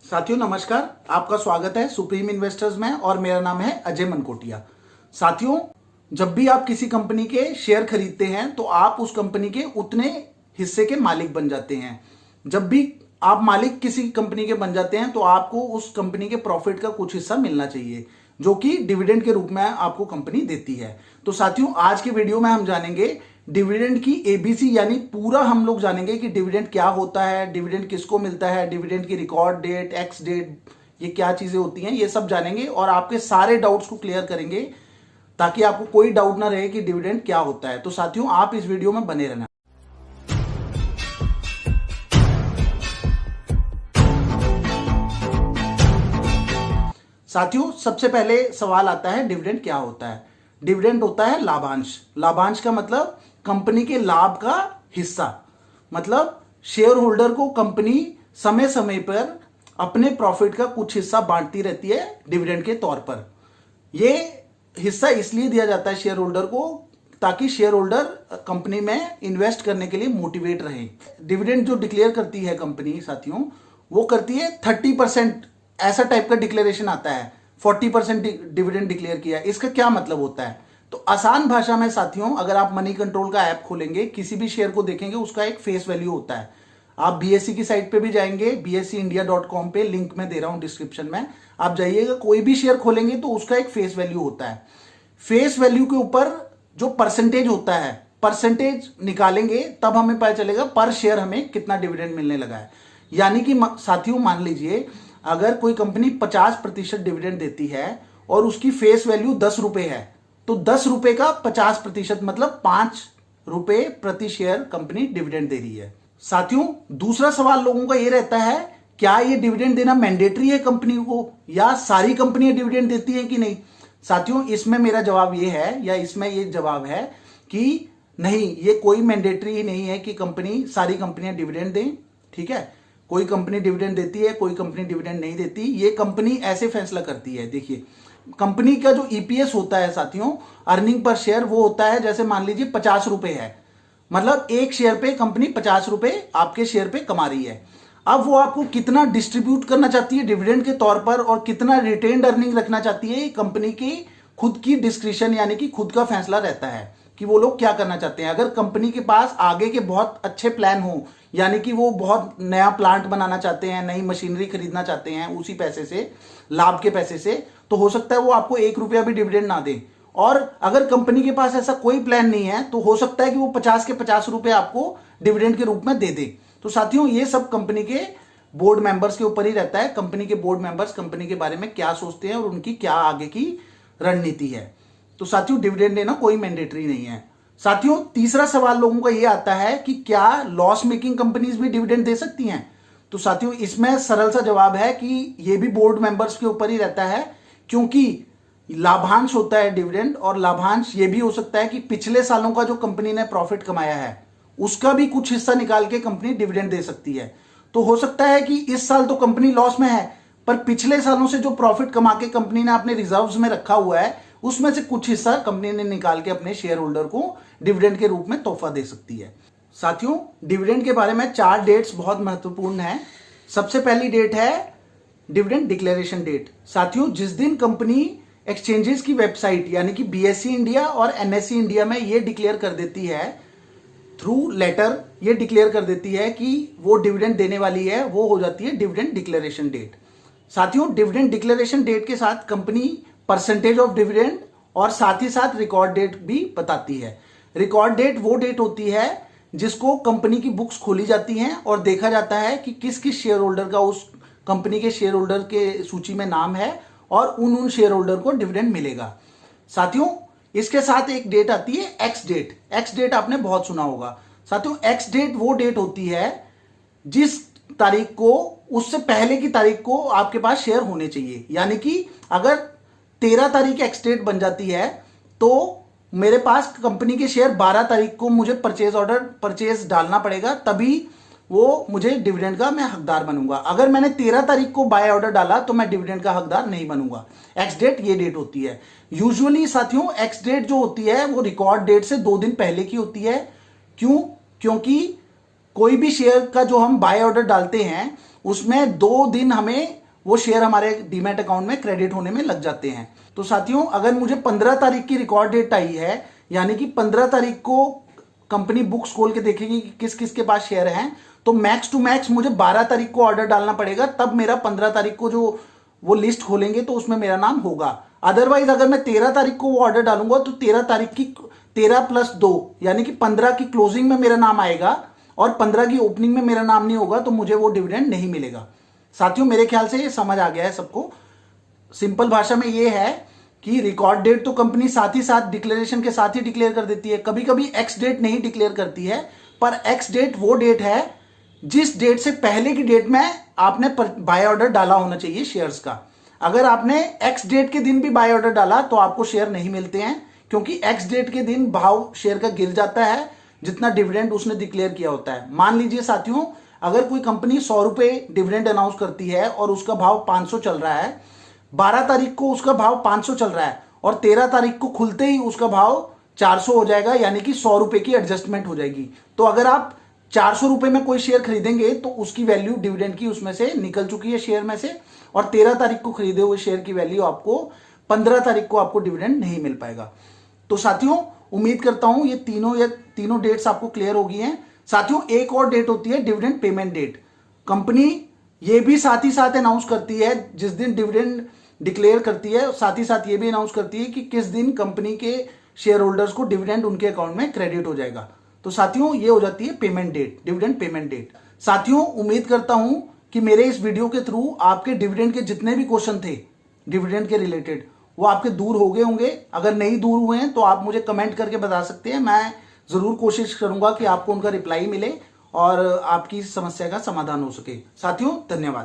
साथियों नमस्कार, आपका स्वागत है सुप्रीम इन्वेस्टर्स में और मेरा नाम है अजय मनकोटिया। साथियों, जब भी आप किसी कंपनी के शेयर खरीदते हैं तो आप उस कंपनी के उतने हिस्से के मालिक बन जाते हैं। जब भी आप मालिक किसी कंपनी के बन जाते हैं तो आपको उस कंपनी के प्रॉफिट का कुछ हिस्सा मिलना चाहिए, जो कि डिविडेंड के रूप में आपको कंपनी देती है। तो साथियों, आज के वीडियो में हम जानेंगे डिविडेंड की एबीसी, यानी पूरा हम लोग जानेंगे कि डिविडेंड क्या होता है, डिविडेंड किसको मिलता है, डिविडेंड की रिकॉर्ड डेट, एक्स डेट, ये क्या चीजें होती हैं, ये सब जानेंगे और आपके सारे डाउट्स को क्लियर करेंगे ताकि आपको कोई डाउट ना रहे कि डिविडेंड क्या होता है। तो साथियों, आप इस वीडियो में बने रहना। साथियों, सबसे पहले सवाल आता है डिविडेंड क्या होता है। डिविडेंड होता है लाभांश। लाभांश का मतलब कंपनी के लाभ का हिस्सा, मतलब शेयर होल्डर को कंपनी समय समय पर अपने प्रॉफिट का कुछ हिस्सा बांटती रहती है डिविडेंड के तौर पर। यह हिस्सा इसलिए दिया जाता है शेयर होल्डर को ताकि शेयर होल्डर कंपनी में इन्वेस्ट करने के लिए मोटिवेट रहे। डिविडेंड जो डिक्लेयर करती है कंपनी साथियों, वो करती है 30%, ऐसा टाइप का डिक्लेरेशन आता है। 40% डिविडेंड डिक्लेयर किया, इसका क्या मतलब होता है? तो आसान भाषा में साथियों, अगर आप मनी कंट्रोल का ऐप खोलेंगे, किसी भी शेयर को देखेंगे, उसका एक फेस वैल्यू होता है। आप बीएससी की साइट पे भी जाएंगे, bscindia.com पे, लिंक में दे रहा हूं डिस्क्रिप्शन में, आप जाइएगा, कोई भी शेयर खोलेंगे तो उसका एक फेस वैल्यू होता है। फेस वैल्यू के ऊपर जो परसेंटेज होता है, परसेंटेज निकालेंगे तब हमें पता चलेगा पर शेयर हमें कितना डिविडेंड मिलने लगा है। यानी कि साथियों, मान लीजिए अगर कोई कंपनी 50% डिविडेंड देती है और उसकी फेस वैल्यू 10 रुपए है, तो 10 रुपए का 50% मतलब 5 रुपए प्रति शेयर कंपनी डिविडेंड दे रही है। साथियों, दूसरा सवाल लोगों का यह रहता है, क्या यह डिविडेंड देना मैंडेटरी है कंपनी को, या सारी कंपनियां डिविडेंड देती है कि नहीं? साथियों, इसमें मेरा जवाब यह है, या इसमें यह जवाब है कि नहीं, ये कोई मैंडेटरी ही नहीं है कि कंपनी, सारी कंपनियां डिविडेंड दें। ठीक है, कोई कंपनी डिविडेंड देती है, कोई कंपनी डिविडेंड नहीं देती। ये कंपनी ऐसे फैसला करती है। देखिए, कंपनी का जो ईपीएस होता है साथियों, अर्निंग पर शेयर, वो होता है, जैसे मान लीजिए 50 रुपए है, मतलब एक शेयर पे कंपनी 50 रुपए आपके शेयर पे कमा रही है। अब वो आपको कितना डिस्ट्रीब्यूट करना चाहती है डिविडेंड के तौर पर और कितना रिटेन्ड अर्निंग रखना चाहती है, ये कंपनी की खुद की डिस्क्रिशन, यानी कि खुद का फैसला रहता है कि वो लोग क्या करना चाहते हैं। अगर कंपनी के पास आगे के बहुत अच्छे प्लान हो, यानी कि वो बहुत नया प्लांट बनाना चाहते हैं, नई मशीनरी खरीदना चाहते हैं उसी पैसे से, लाभ के पैसे से, तो हो सकता है वो आपको 1 रुपया भी डिविडेंड ना दे। और अगर कंपनी के पास ऐसा कोई प्लान नहीं है तो हो सकता है कि वो 50 के 50 रुपए आपको डिविडेंड के रूप में दे दे। तो साथियों, ये सब कंपनी के बोर्ड मेंबर्स के ऊपर ही रहता है। कंपनी के बोर्ड मेंबर्स कंपनी के बारे में क्या सोचते हैं और उनकी क्या आगे की रणनीति है। तो साथियों, डिविडेंड देना कोई मैंडेटरी नहीं है। साथियों, तीसरा सवाल लोगों का यह आता है कि क्या लॉस मेकिंग कंपनीज भी डिविडेंड दे सकती हैं? तो साथियों, इसमें सरल सा जवाब है कि यह भी बोर्ड मेंबर्स के ऊपर ही रहता है, क्योंकि लाभांश होता है डिविडेंड, और लाभांश ये भी हो सकता है कि पिछले सालों का जो कंपनी ने प्रॉफिट कमाया है उसका भी कुछ हिस्सा निकाल के कंपनी डिविडेंड दे सकती है। तो हो सकता है कि इस साल तो कंपनी लॉस में है, पर पिछले सालों से जो प्रॉफिट कमा के कंपनी ने अपने रिजर्व्स में रखा हुआ है, उसमें से कुछ हिस्सा कंपनी ने निकाल के अपने शेयर होल्डर को डिविडेंड के रूप में तोहफा दे सकती है। साथियों, डिविडेंड के बारे में 4 डेट्स बहुत महत्वपूर्ण है। सबसे पहली डेट है डिविडेंड डिक्लेरेशन डेट। साथियों, जिस दिन कंपनी एक्सचेंजेस की वेबसाइट, यानी कि बीएससी इंडिया और एनएससी इंडिया में ये डिक्लेयर कर देती है, थ्रू लेटर ये डिक्लेयर कर देती है कि वो डिविडेंड देने वाली है, वो हो जाती है डिविडेंड डिक्लेरेशन डेट। साथियों, डिविडेंड डिक्लेरेशन डेट के साथ कंपनी परसेंटेज ऑफ डिविडेंड और साथ ही साथ रिकॉर्ड डेट भी बताती है। रिकॉर्ड डेट वो डेट होती है जिसको कंपनी की बुक्स खोली जाती हैं और देखा जाता है कि किस किस शेयर होल्डर का उस कंपनी के शेयर होल्डर के सूची में नाम है और उन शेयर होल्डर को डिविडेंड मिलेगा। साथियों, इसके साथ एक डेट आती है एक्स डेट। एक्स डेट आपने बहुत सुना होगा। साथियों, एक्स डेट वो डेट होती है जिस तारीख को, उससे पहले की तारीख को आपके पास शेयर होने चाहिए। यानी कि अगर 13 तारीख एक्स डेट बन जाती है तो मेरे पास कंपनी के शेयर 12 तारीख को मुझे परचेज डालना पड़ेगा, तभी वो मुझे डिविडेंड का मैं हकदार बनूंगा। अगर मैंने 13 तारीख को बाय ऑर्डर डाला तो मैं डिविडेंड का हकदार नहीं बनूंगा। एक्स डेट ये डेट होती है। यूजुअली साथियों, एक्स डेट जो होती है वो रिकॉर्ड डेट से 2 दिन पहले की होती है। क्यों? क्योंकि कोई भी शेयर का जो हम बाय ऑर्डर डालते हैं उसमें 2 दिन हमें वो शेयर हमारे डीमैट अकाउंट में क्रेडिट होने में लग जाते हैं। तो साथियों, अगर मुझे 15 तारीख की रिकॉर्ड डेट आई है, यानी कि 15 तारीख को कंपनी बुक्स खोल के देखेगी कि किस किस के पास शेयर हैं, तो मैक्स टू मैक्स मुझे 12 तारीख को ऑर्डर डालना पड़ेगा, तब मेरा 15 तारीख को जो वो लिस्ट खोलेंगे तो उसमें मेरा नाम होगा। अदरवाइज अगर मैं 13 तारीख को वो ऑर्डर डालूंगा तो 13 तारीख की 13 + 2 यानी कि 15 की क्लोजिंग में मेरा नाम आएगा और 15 की ओपनिंग में मेरा नाम नहीं होगा, तो मुझे वो डिविडेंड नहीं मिलेगा। साथियों, मेरे ख्याल से ये समझ आ गया है सबको। सिंपल भाषा में ये है कि रिकॉर्ड डेट तो कंपनी साथ ही साथ डिक्लेरेशन के साथ ही डिक्लेयर कर देती है। कभी कभी एक्स डेट नहीं डिक्लेयर करती है, पर एक्स डेट वो डेट है जिस डेट से पहले की डेट में आपने बाय ऑर्डर डाला होना चाहिए शेयर्स का। अगर आपने एक्स डेट के दिन भी बाय ऑर्डर डाला तो आपको शेयर नहीं मिलते हैं, क्योंकि एक्स डेट के दिन भाव शेयर का गिर जाता है जितना डिविडेंड उसने डिक्लेयर किया होता है। मान लीजिए साथियों, अगर कोई कंपनी 100 रुपए डिविडेंड अनाउंस करती है और उसका भाव 500 चल रहा है, 12 तारीख को उसका भाव 500 चल रहा है और 13 तारीख को खुलते ही उसका भाव 400 हो जाएगा, यानी कि 100 रुपए की एडजस्टमेंट हो जाएगी। तो अगर आप 400 रुपए में कोई शेयर खरीदेंगे तो उसकी वैल्यू डिविडेंड की उसमें से निकल चुकी है शेयर में से, और 13 तारीख को खरीदे हुए शेयर की वैल्यू आपको 15 तारीख को आपको डिविडेंड नहीं मिल पाएगा। तो साथियों, उम्मीद करता हूं ये तीनों डेट्स आपको क्लियर हो गई हैं। साथियों, एक और डेट होती है डिविडेंड पेमेंट डेट। कंपनी ये भी साथ ही साथ अनाउंस करती है, जिस दिन डिविडेंड डिक्लेयर करती है साथ ही साथ ये भी अनाउंस करती है कि किस दिन कंपनी के शेयर होल्डर्स को डिविडेंड उनके अकाउंट में क्रेडिट हो जाएगा। तो साथियों, ये हो जाती है payment date, dividend payment date. साथियों, उम्मीद करता हूं कि मेरे इस वीडियो के थ्रू आपके डिविडेंड के जितने भी क्वेश्चन थे डिविडेंड के रिलेटेड, वो आपके दूर हो गए होंगे। अगर नहीं दूर हुए हैं तो आप मुझे कमेंट करके बता सकते हैं। मैं जरूर कोशिश करूंगा कि आपको उनका रिप्लाई मिले और आपकी समस्या का समाधान हो सके। साथियों, धन्यवाद।